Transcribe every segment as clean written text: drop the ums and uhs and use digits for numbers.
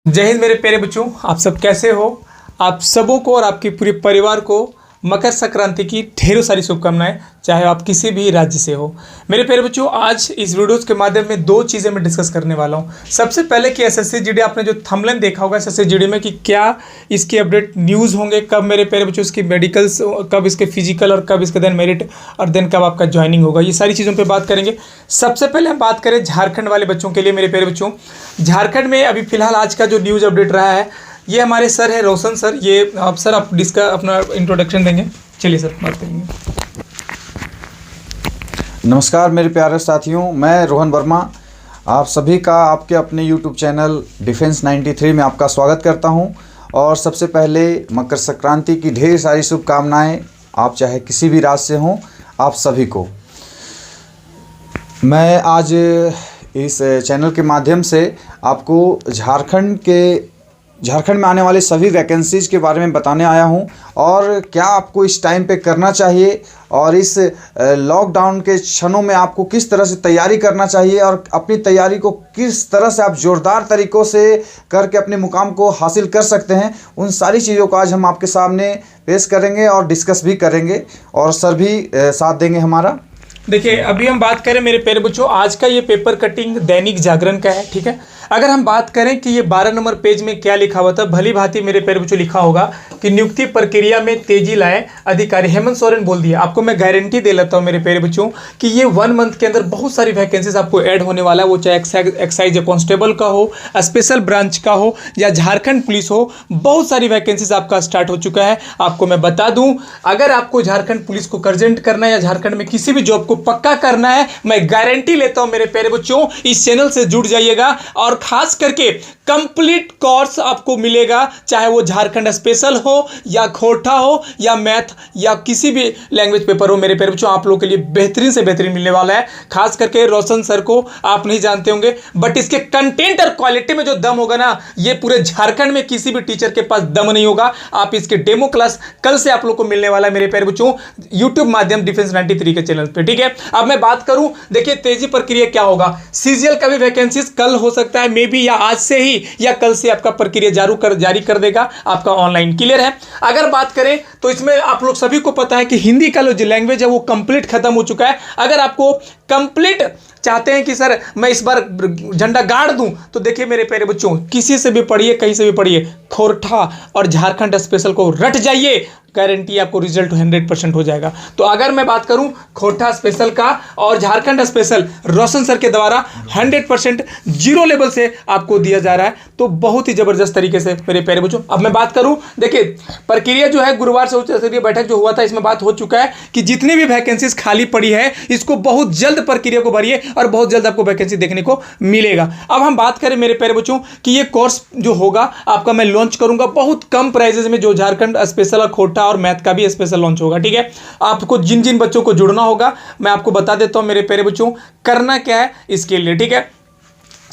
जय हिंद मेरे प्यारे बच्चों, आप सब कैसे हो। आप सबों को और आपके पूरे परिवार को मकर संक्रांति की ढेरों सारी शुभकामनाएं, चाहे आप किसी भी राज्य से हो। मेरे प्यारे बच्चों, आज इस वीडियोस के माध्यम में दो चीज़ें मैं डिस्कस करने वाला हूं। सबसे पहले कि एसएससी जीडी, आपने जो थंबनेल देखा होगा एसएससी जीडी में, कि क्या इसकी अपडेट न्यूज़ होंगे, कब मेरे प्यारे बच्चों इसकी मेडिकल्स, कब इसके फिजिकल और कब इसके देन मेरिट और देन कब आपका ज्वाइनिंग होगा, ये सारी चीज़ों पर बात करेंगे। सबसे पहले हम बात करें झारखंड वाले बच्चों के लिए। मेरे प्यारे बच्चों, झारखंड में अभी फिलहाल आज का जो न्यूज़ अपडेट रहा है, ये हमारे सर है रोशन सर। ये आप सर आप अपना इंट्रोडक्शन देंगे। चलिए सर, बात करेंगे। नमस्कार मेरे प्यारे साथियों, मैं रोहन वर्मा आप सभी का आपके अपने यूट्यूब चैनल डिफेंस 93 में आपका स्वागत करता हूं। और सबसे पहले मकर संक्रांति की ढेर सारी शुभकामनाएं, आप चाहे किसी भी राज्य से हों, आप सभी को। मैं आज इस चैनल के माध्यम से आपको झारखंड में आने वाले सभी वैकेंसीज़ के बारे में बताने आया हूं, और क्या आपको इस टाइम पे करना चाहिए और इस लॉकडाउन के क्षणों में आपको किस तरह से तैयारी करना चाहिए और अपनी तैयारी को किस तरह से आप जोरदार तरीक़ों से करके अपने मुकाम को हासिल कर सकते हैं, उन सारी चीज़ों को आज हम आपके सामने पेश करेंगे और डिस्कस भी करेंगे, और सर भी साथ देंगे हमारा। देखिए, अभी हम बात करें मेरे प्यारे बच्चों, आज का ये पेपर कटिंग दैनिक जागरण का है, ठीक है। अगर हम बात करें कि ये 12 नंबर पेज में क्या लिखा हुआ था, भली भांति मेरे प्यारे बच्चों लिखा होगा कि नियुक्ति प्रक्रिया में तेजी लाए अधिकारी, हेमंत सोरेन बोल दिया। आपको मैं गारंटी दे लेता हूँ मेरे प्यारे बच्चों कि ये 1 मंथ के अंदर बहुत सारी वैकेंसीज आपको ऐड होने वाला है। वो चाहे एक्साइज या कांस्टेबल का हो, स्पेशल ब्रांच का हो, या झारखंड पुलिस हो, बहुत सारी वैकेंसीज आपका स्टार्ट हो चुका है। आपको मैं बता दूं, अगर आपको झारखंड पुलिस को करजेंट करना है या झारखंड में किसी भी जॉब को पक्का करना है, मैं गारंटी लेता हूं मेरे प्यारे बच्चों, इस चैनल से जुड़ जाइएगा। और खास करके कंप्लीट कोर्स आपको मिलेगा, चाहे वो झारखंड स्पेशल हो या खोटा हो या मैथ या किसी भी लैंग्वेज पेपर हो। मेरे प्यारे बच्चों, आप लोगों के लिए बेहतरीन से बेहतरीन मिलने वाला है। खास करके रोशन सर को आप नहीं जानते होंगे, बट इसके कंटेंट और क्वालिटी में जो दम होगा ना, ये पूरे झारखंड में किसी भी टीचर के पास दम नहीं होगा। आप इसके डेमो क्लास कल से आप लोग को मिलने वाला है मेरे प्यारे बच्चों, यूट्यूब माध्यम डिफेंस 93 के चैनल पे, ठीक है। अब मैं बात करूं, देखिए तेजी प्रक्रिया क्या होगा। सीजीएल का भी वैकेंसीज कल हो सकता है, मे बी, या आज से ही या कल से आपका प्रक्रिया जारी कर देगा, आपका ऑनलाइन क्लियर है। अगर बात करें तो इसमें आप लोग सभी को पता है कि हिंदी का जो लैंग्वेज है वो कंप्लीट खत्म हो चुका है। अगर आपको कंप्लीट चाहते हैं कि सर मैं इस बार झंडा गाड़ दूं, तो देखिए मेरे प्यारे बच्चों, किसी से भी पढ़िए, कहीं से भी पढ़िए, खोरठा और झारखंड स्पेशल को रट जाइए, गारंटी आपको रिजल्ट 100% हो जाएगा। तो अगर मैं बात करूं खोटा स्पेशल का और झारखंड स्पेशल रोशन सर के द्वारा 100% जीरो लेवल से आपको दिया जा रहा है, तो बहुत ही जबरदस्त तरीके से मेरे प्यारे बच्चों। अब मैं बात करूं, देखिए प्रक्रिया जो है, गुरुवार से उच्च स्तरीय बैठक जो हुआ था, इसमें बात हो चुका है कि जितनी भी वैकेंसीज खाली पड़ी है, इसको बहुत जल्द प्रक्रिया को भरिए और बहुत जल्द आपको वैकेंसी देखने को मिलेगा। अब हम बात करें मेरे प्यारे बच्चों कि ये कोर्स जो होगा आपका, मैं लॉन्च करूंगा बहुत कम प्राइजेज में, जो झारखंड स्पेशल और खोटा और मैथ का भी स्पेशल लॉन्च होगा, ठीक है। आपको जिन जिन बच्चों को जुड़ना होगा मैं आपको बता देता हूं मेरे प्यारे बच्चों, करना क्या है इसके लिए, ठीक है।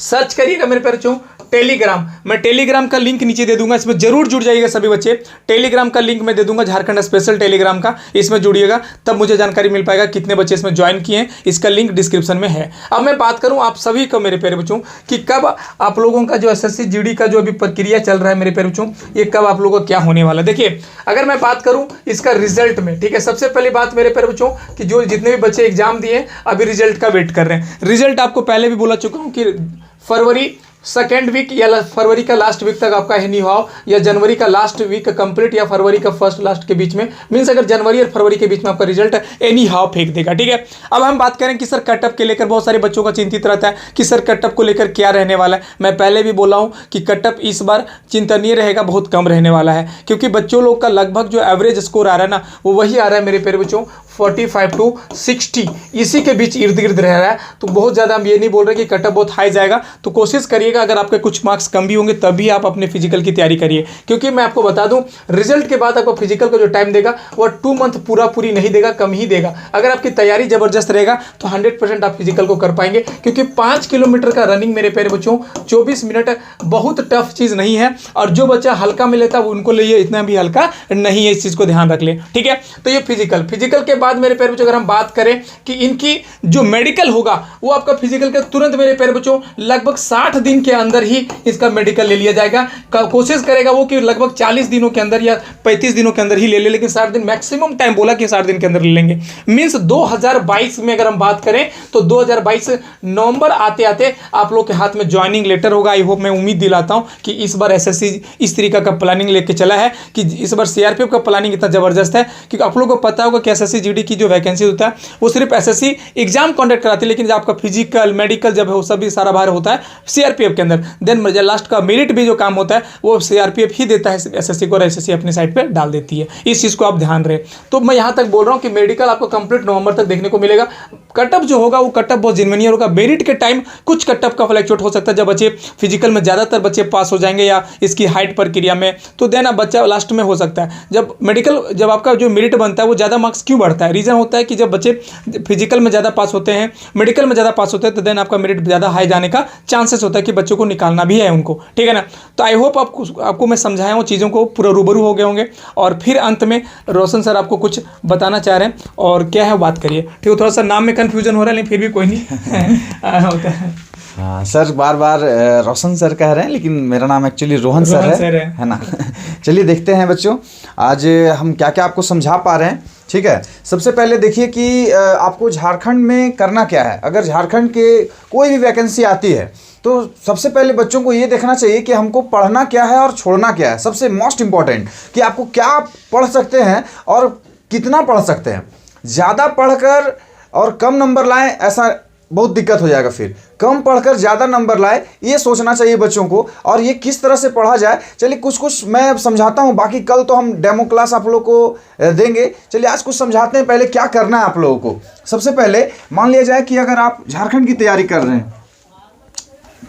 सर्च करिएगा मेरे प्यारे बच्चों टेलीग्राम, मैं टेलीग्राम का लिंक नीचे दे दूंगा, इसमें जरूर जुड़ जाइएगा सभी बच्चे। टेलीग्राम का लिंक मैं दे दूंगा, झारखंड स्पेशल टेलीग्राम का, इसमें जुड़िएगा, तब मुझे जानकारी मिल पाएगा कितने बच्चे इसमें ज्वाइन किए हैं। इसका लिंक डिस्क्रिप्शन में है। अब मैं बात करूं आप सभी को मेरे प्यारे बच्चों कि कब आप लोगों का जो एसएससी जीडी का जो अभी प्रक्रिया चल रहा है मेरे प्यारे बच्चों, ये कब आप लोगों को क्या होने वाला है। देखिए, अगर मैं बात करूं इसका रिजल्ट में, ठीक है, सबसे पहली बात मेरे प्यारे बच्चों कि जो जितने भी बच्चे एग्जाम दिए अभी रिजल्ट का वेट कर रहे हैं। रिजल्ट आपको पहले भी बोला चुका हूं कि फरवरी सेकेंड वीक या फरवरी का लास्ट वीक तक आपका एनी हाउ, या जनवरी का लास्ट वीक कंप्लीट, या फरवरी का फर्स्ट लास्ट के बीच में, मीन्स अगर जनवरी और फरवरी के बीच में आपका रिजल्ट एनी हाउ फेंक देगा, ठीक है। अब हम बात करें कि सर कटअप के लेकर बहुत सारे बच्चों का चिंतित रहता है कि सर कटअप को लेकर क्या रहने वाला है। मैं पहले भी बोला हूं कि कटअप इस बार चिंतनीय रहेगा, बहुत कम रहने वाला है, क्योंकि बच्चों लोग का लगभग जो एवरेज स्कोर आ रहा है ना, वो वही आ रहा है मेरे प्यारे बच्चों 45 to 60, इसी के बीच इर्द गिर्द रह रहा है। तो बहुत ज़्यादा हम ये नहीं बोल रहे कि कटअप बहुत हाई जाएगा, तो कोशिश करिएगा अगर आपके कुछ मार्क्स कम भी होंगे तभी आप अपने फिजिकल की तैयारी करिए, क्योंकि मैं आपको बता दूं रिजल्ट के बाद आपको फिजिकल का जो टाइम देगा वो 2 मंथ पूरी नहीं देगा, कम ही देगा। अगर आपकी तैयारी जबरदस्त रहेगा तो 100% आप फिजिकल को कर पाएंगे, क्योंकि 5 किलोमीटर का रनिंग मेरे प्यारे बच्चों 24 मिनट बहुत टफ चीज़ नहीं है, और जो बच्चा हल्का में लेता है उनको लिए इतना भी हल्का नहीं है, इस चीज़ को ध्यान रख ले, ठीक है। तो ये फिजिकल के बाद मेरे प्यारे बच्चों अगर हम बात करें कि इनकी जो मेडिकल होगा वो आपका फिजिकल के तुरंत मेरे प्यारे बच्चों लगभग 60 दिन के अंदर ही इसका मेडिकल ले लिया जाएगा। कोशिश करेगा वो कि लगभग 40 दिनों के अंदर या 35 दिनों के अंदर ही ले ले, लेकिन 60 दिन मैक्सिमम टाइम बोला कि 60 दिन के अंदर ले लेंगे। मीन्स 2022 में अगर हम बात करें तो 2022 नवंबर आते आते आप लोग के हाथ में ज्वाइनिंग लेटर होगा। आई होप, मैं उम्मीद दिलाता हूं कि इस बार एसएससी इस तरीका का प्लानिंग लेके चला है कि इस बार सीआरपीएफ का प्लानिंग इतना जबरदस्त है कि आप लोगों को पता होगा कि एसएससी जीडी की जो वैकेंसी होता है वो सिर्फ एसएससी एग्जाम कंडक्ट कराती है, लेकिन जब आपका फिजिकल मेडिकल जब है वो सभी सारा बाहर होता है सीआरपीएफ के अंदर। देन लास्ट का मेरिट भी जो काम होता है वो सीआरपीएफ ही देता है एसएससी को, और एसएससी अपनी साइड पे डाल देती है। इस चीज़ को आप ध्यान रहे। तो मैं यहाँ तक बोल रहा हूँ कि मेडिकल आपको कंप्लीट नवंबर तक देखने को मिलेगा। कटअप जो होगा वो कटअप बहुत जिनमनियर होगा। मेरिट के टाइम कुछ कटअप का फ्लैक्चुएट हो सकता है जब बच्चे फिजिकल में ज़्यादातर बच्चे पास हो जाएंगे या इसकी हाइट प्रक्रिया में, तो देन अब बच्चा लास्ट में हो सकता है। जब मेडिकल जब आपका जो मेरिट बनता है वो ज़्यादा मार्क्स क्यों बढ़ता है, रीज़न होता है कि जब बच्चे फिजिकल में ज़्यादा पास होते हैं, मेडिकल में ज़्यादा पास होते हैं, तो देन आपका मेरिट ज़्यादा हाई जाने का चांसेस होता है कि बच्चों को निकालना भी है उनको, ठीक है ना। तो आई होप आपको मैं समझाया हूँ चीज़ों को, पूरा रूबरू हो गए होंगे। और फिर अंत में रोशन सर आपको कुछ बताना चाह रहे हैं, और क्या है बात करिए। ठीक है, थोड़ा सा नाम में कन्फ्यूजन हो रहा है लेकिन फिर भी कोई नहीं होता है। हाँ सर, बार बार रोशन सर कह रहे हैं, लेकिन मेरा नाम एक्चुअली रोहन सर है ना। चलिए देखते हैं बच्चों आज हम क्या क्या आपको समझा पा रहे हैं। ठीक है, सबसे पहले देखिए कि आपको झारखंड में करना क्या है। अगर झारखंड के कोई भी वैकेंसी आती है तो सबसे पहले बच्चों को ये देखना चाहिए कि हमको पढ़ना क्या है और छोड़ना क्या है। सबसे मोस्ट इम्पॉर्टेंट कि आपको क्या पढ़ सकते हैं और कितना पढ़ सकते हैं। ज़्यादा पढ़कर और कम नंबर लाएं, ऐसा बहुत दिक्कत हो जाएगा। फिर कम पढ़कर ज़्यादा नंबर लाए, ये सोचना चाहिए बच्चों को। और ये किस तरह से पढ़ा जाए, चलिए कुछ मैं समझाता हूँ। बाकी कल तो हम डेमो क्लास आप लोगों को देंगे। चलिए आज कुछ समझाते हैं पहले क्या करना है आप लोगों को। सबसे पहले मान लिया जाए कि अगर आप झारखंड की तैयारी कर रहे हैं,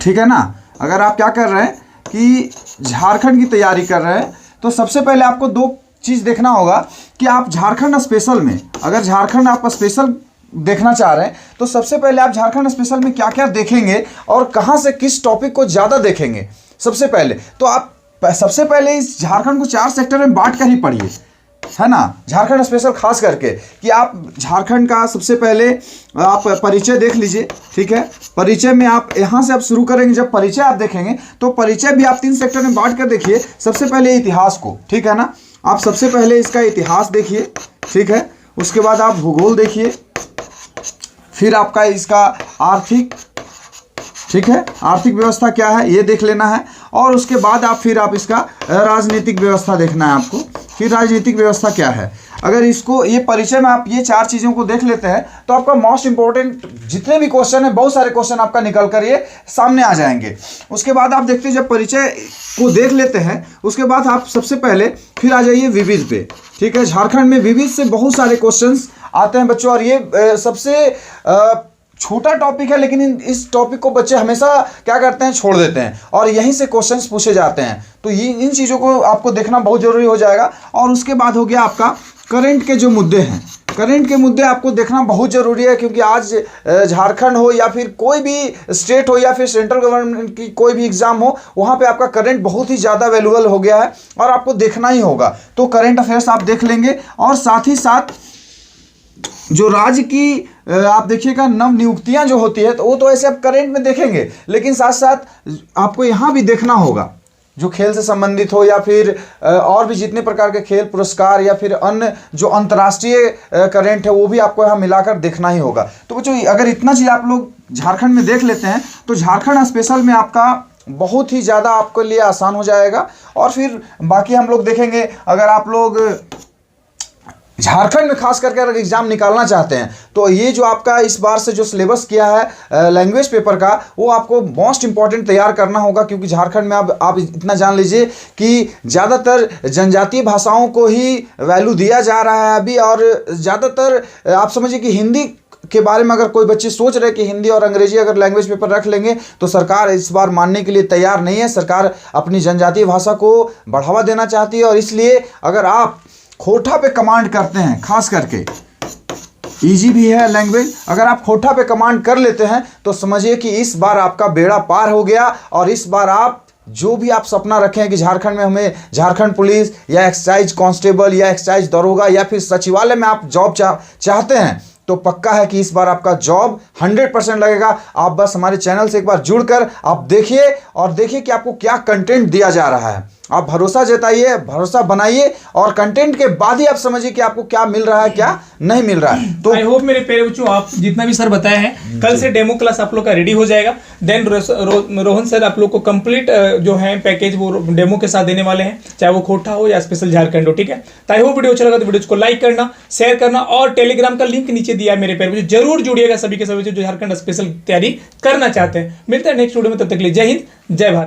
ठीक है ना, अगर आप क्या कर रहे हैं कि झारखंड की तैयारी कर रहे हैं, तो सबसे पहले आपको दो चीज़ देखना होगा कि आप झारखंड स्पेशल में, अगर झारखंड आप स्पेशल देखना चाह रहे हैं तो सबसे पहले आप झारखंड स्पेशल में क्या क्या देखेंगे और कहां से किस टॉपिक को ज़्यादा देखेंगे। सबसे पहले तो आप सबसे पहले इस झारखंड को 4 सेक्टर में बांट कर ही पढ़िए, है ना। झारखंड स्पेशल खास करके कि आप झारखंड का सबसे पहले आप परिचय देख लीजिए। ठीक है, परिचय में आप यहाँ से आप शुरू करेंगे। जब परिचय आप देखेंगे तो परिचय भी आप 3 सेक्टर में बांट कर देखिए। सबसे पहले इतिहास को, ठीक है ना, आप सबसे पहले इसका इतिहास देखिए। ठीक है, उसके बाद आप भूगोल देखिए, फिर आपका इसका आर्थिक, ठीक है, आर्थिक व्यवस्था क्या है ये देख लेना है। और उसके बाद फिर आप इसका राजनीतिक व्यवस्था देखना है आपको, फिर राजनीतिक व्यवस्था क्या है। अगर इसको ये परिचय में आप ये 4 चीज़ों को देख लेते हैं तो आपका मोस्ट इंपॉर्टेंट जितने भी क्वेश्चन है, बहुत सारे क्वेश्चन आपका निकल कर ये सामने आ जाएंगे। उसके बाद आप देखते हैं जब परिचय को देख लेते हैं, उसके बाद आप सबसे पहले फिर आ जाइए विविध पे। ठीक है, झारखंड में विविध से बहुत सारे क्वेश्चंस आते हैं बच्चों, और ये सबसे छोटा टॉपिक है, लेकिन इस टॉपिक को बच्चे हमेशा क्या करते हैं, छोड़ देते हैं, और यहीं से क्वेश्चंस पूछे जाते हैं। तो ये इन चीज़ों को आपको देखना बहुत ज़रूरी हो जाएगा। और उसके बाद हो गया आपका करंट के जो मुद्दे हैं, करंट के मुद्दे आपको देखना बहुत ज़रूरी है, क्योंकि आज झारखंड हो या फिर कोई भी स्टेट हो या फिर सेंट्रल गवर्नमेंट की कोई भी एग्ज़ाम हो, वहाँ पे आपका करंट बहुत ही ज़्यादा वैल्यूएबल हो गया है और आपको देखना ही होगा। तो करंट अफेयर्स आप देख लेंगे, और साथ ही साथ जो राज्य की आप देखिएगा नव नियुक्तियां जो होती है, तो वो तो ऐसे आप करंट में देखेंगे, लेकिन साथ साथ आपको यहाँ भी देखना होगा जो खेल से संबंधित हो, या फिर और भी जितने प्रकार के खेल पुरस्कार या फिर अन्य जो अंतर्राष्ट्रीय करंट है वो भी आपको यहाँ मिलाकर देखना ही होगा। तो बच्चों अगर इतना चीज़ आप लोग झारखंड में देख लेते हैं तो झारखंड स्पेशल में आपका बहुत ही ज़्यादा आपके लिए आसान हो जाएगा। और फिर बाकी हम लोग देखेंगे, अगर आप लोग झारखंड में खास करके अगर एग्जाम निकालना चाहते हैं तो ये जो आपका इस बार से जो सिलेबस किया है लैंग्वेज पेपर का, वो आपको मोस्ट इंपॉर्टेंट तैयार करना होगा। क्योंकि झारखंड में अब आप इतना जान लीजिए कि ज़्यादातर जनजातीय भाषाओं को ही वैल्यू दिया जा रहा है अभी, और ज़्यादातर आप समझिए कि हिंदी के बारे में अगर कोई बच्चे सोच रहे कि हिंदी और अंग्रेजी अगर लैंग्वेज पेपर रख लेंगे तो सरकार इस बार मानने के लिए तैयार नहीं है। सरकार अपनी जनजातीय भाषा को बढ़ावा देना चाहती है, और इसलिए अगर आप खोटा पे कमांड करते हैं, खास करके इजी भी है लैंग्वेज, अगर आप खोटा पे कमांड कर लेते हैं तो समझिए कि इस बार आपका बेड़ा पार हो गया, और इस बार आप जो भी आप सपना रखे हैं कि झारखंड में हमें झारखंड पुलिस या एक्साइज कांस्टेबल या एक्साइज दरोगा या फिर सचिवालय में आप जॉब चाहते हैं, तो पक्का है कि इस बार आपका जॉब 100% लगेगा। आप बस हमारे चैनल से एक बार जुड़कर आप देखिए और देखिए कि आपको क्या कंटेंट दिया जा रहा है। आप भरोसा जताइए, भरोसा बनाइए और कंटेंट के बाद ही आप समझिए कि आपको क्या मिल रहा है, क्या नहीं मिल रहा है। तो आई होप मेरे प्यारे बच्चों, आप जितना भी सर बताए हैं, कल से डेमो क्लास आप लोग का रेडी हो जाएगा। देन रोहन सर आप लोग को कंप्लीट जो है पैकेज वो डेमो के साथ देने वाले हैं, चाहे वो खोटा हो या स्पेशल झारखंड हो, ठीक है। तो आई होप वीडियो अच्छा लगा तो वीडियो को लाइक करना, शेयर करना और टेलीग्राम का लिंक नीचे दिया है मेरे प्यारे बच्चों, जरूर जुड़िएगा सभी के सभी जो झारखंड स्पेशल तैयारी करना चाहते हैं। मिलते हैं नेक्स्ट वीडियो में, तब तक के लिए जय हिंद, जय भारत।